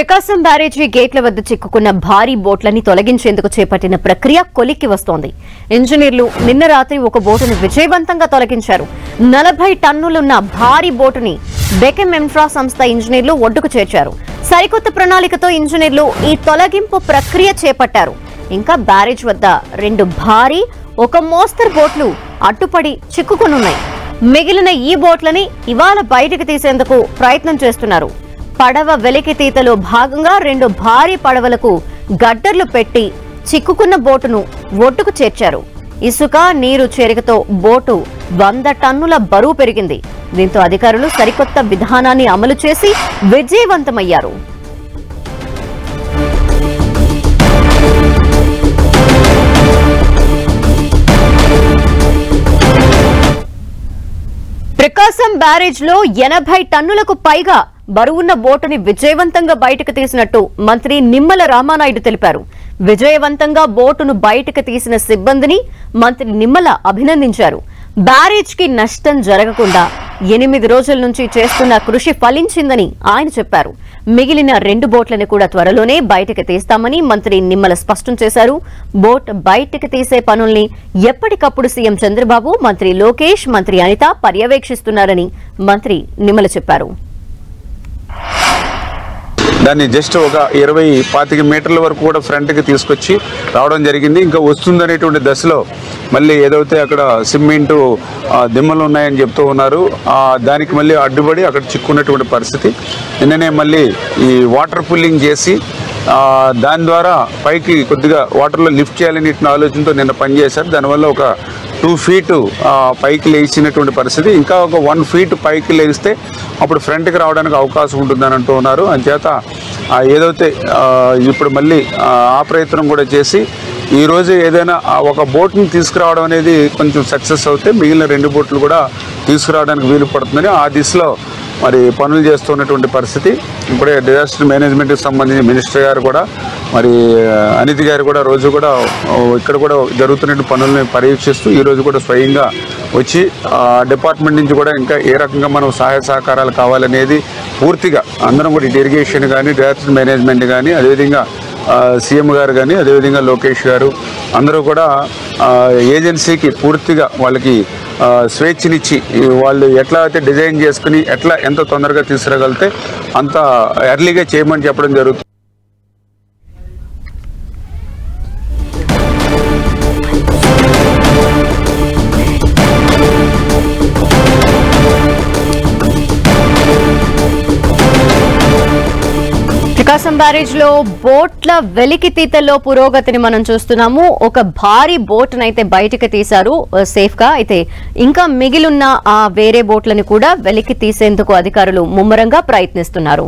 ప్రకాశం బ్యారేజీ గేట్ల వద్ద చిక్కుకున్న భారీ బోట్లని తొలగించేందుకు చేపట్టిన ప్రక్రియ కొలిక్కి వస్తోంది. ఇంజనీర్లు నిన్న రాత్రి ఒక బోటును విజయవంతంగా తొలగించారు. 40 టన్నులున్న భారీ బోటుని బెకెమ్ ఇన్ఫ్రా సంస్థ ఇంజనీర్లు ఒడ్డుకు చేర్చారు. సరికొత్త ప్రణాళికతో ఇంజనీర్లు ఈ తొలగింపు ప్రక్రియ చేపట్టారు. ఇంకా బ్యారేజ్ వద్ద 2 భారీ, ఒక మోస్తరు బోట్లు అడ్డుపడి చిక్కుకునున్నాయి. మిగిలిన ఈ బోట్లని ఇవాళ బయటకు తీసేందుకు ప్రయత్నం చేస్తున్నారు. పడవ వెలికితీతలో భాగంగా 2 భారీ పడవలకు గడ్డర్లు పెట్టి చిక్కుకున్న బోటును ఒడ్డుకు చేర్చారు. ఇసుక, నీరు చేరికతో బోటు 100 టన్నుల బరువు పెరిగింది. దీంతో అధికారులు సరికొత్త విధానాన్ని అమలు చేసి విజయవంతమయ్యారు. ప్రకాశం బ్యారేజ్ లో 80 టన్నులకు పైగా బరువున్న బోటుని విజయవంతంగా బయటకు తీసినట్టు మంత్రి నిమ్మల రామానాయుడు తెలిపారు. విజయవంతంగా బోటును బయటకు తీసిన సిబ్బందిని మంత్రి నిమ్మల అభినందించారు. బ్యారేజ్ కి నష్టం జరగకుండా 8 రోజుల నుంచి చేస్తున్న కృషి ఫలించిందని ఆయన చెప్పారు. మిగిలిన 2 బోట్లను కూడా త్వరలోనే బయటకు తీస్తామని మంత్రి నిమ్మల స్పష్టం చేశారు. బోట్ బయటకు తీసే పనుల్ని ఎప్పటికప్పుడు సీఎం చంద్రబాబు, మంత్రి లోకేష్, మంత్రి అనిత పర్యవేక్షిస్తున్నారని మంత్రి నిమ్మల చెప్పారు. దాన్ని జస్ట్ ఒక 20-25 మీటర్ల వరకు కూడా ఫ్రంట్కి తీసుకొచ్చి రావడం జరిగింది. ఇంకా వస్తుందనేటువంటి దశలో మళ్ళీ ఏదైతే అక్కడ సిమెంటు దిమ్మలు ఉన్నాయని చెప్తూ ఉన్నారు, దానికి మళ్ళీ అడ్డుపడి అక్కడ చిక్కున్నటువంటి పరిస్థితి. నిన్ననే మళ్ళీ ఈ వాటర్ పుల్లింగ్ చేసి దాని ద్వారా పైకి కొద్దిగా వాటర్లో లిఫ్ట్ చేయాలని ఆలోచనతో నిన్న పనిచేశారు. దానివల్ల ఒక 2 ఫీట్ పైకి లేచినటువంటి పరిస్థితి. ఇంకా ఒక 1 ఫీట్ పైకి లేస్తే అప్పుడు ఫ్రంట్కి రావడానికి అవకాశం ఉంటుందని అంటూ ఉన్నారు. అంచేత ఏదైతే ఇప్పుడు మళ్ళీ ఆ ప్రయత్నం కూడా చేసి ఈరోజు ఏదైనా ఒక బోట్ని తీసుకురావడం అనేది కొంచెం సక్సెస్ అవుతే మిగిలిన 2 బోట్లు కూడా తీసుకురావడానికి వీలు పడుతుందని ఆ దిశలో మరి పనులు చేస్తున్నటువంటి పరిస్థితి. ఇప్పుడే డిజాస్టర్ మేనేజ్మెంట్కి సంబంధించిన మినిస్టర్ గారు కూడా, మరి అనితి గారు కూడా రోజు కూడా ఇక్కడ కూడా జరుగుతున్న పనులను పర్యవేక్షిస్తూ ఈరోజు కూడా స్వయంగా వచ్చి డిపార్ట్మెంట్ నుంచి కూడా ఇంకా ఏ రకంగా మనం సహాయ సహకారాలు కావాలనేది పూర్తిగా అందరం కూడా ఇరిగేషన్ కానీ, డిజాస్టర్ మేనేజ్మెంట్ కానీ, అదేవిధంగా సీఎం గారు కానీ, అదేవిధంగా లోకేష్ గారు అందరూ కూడా ఏజెన్సీకి పూర్తిగా వాళ్ళకి స్వేచ్ఛనిచ్చి వాళ్ళు ఎట్లా అయితే డిజైన్ చేసుకుని ఎట్లా ఎంత తొందరగా తీసుకురాగలిగితే అంత ఎర్లీగా చేయమని చెప్పడం జరుగుతుంది. ప్రకాశం బ్యారేజ్ లో బోట్ల వెలికితీతలో పురోగతిని మనం చూస్తున్నాము. ఒక భారీ బోట్నైతే బయటకు తీశారు సేఫ్ గా. అయితే ఇంకా మిగిలిన వేరే బోట్లను కూడా వెలికి తీసేందుకు అధికారులు ముమ్మరంగా ప్రయత్నిస్తున్నారు.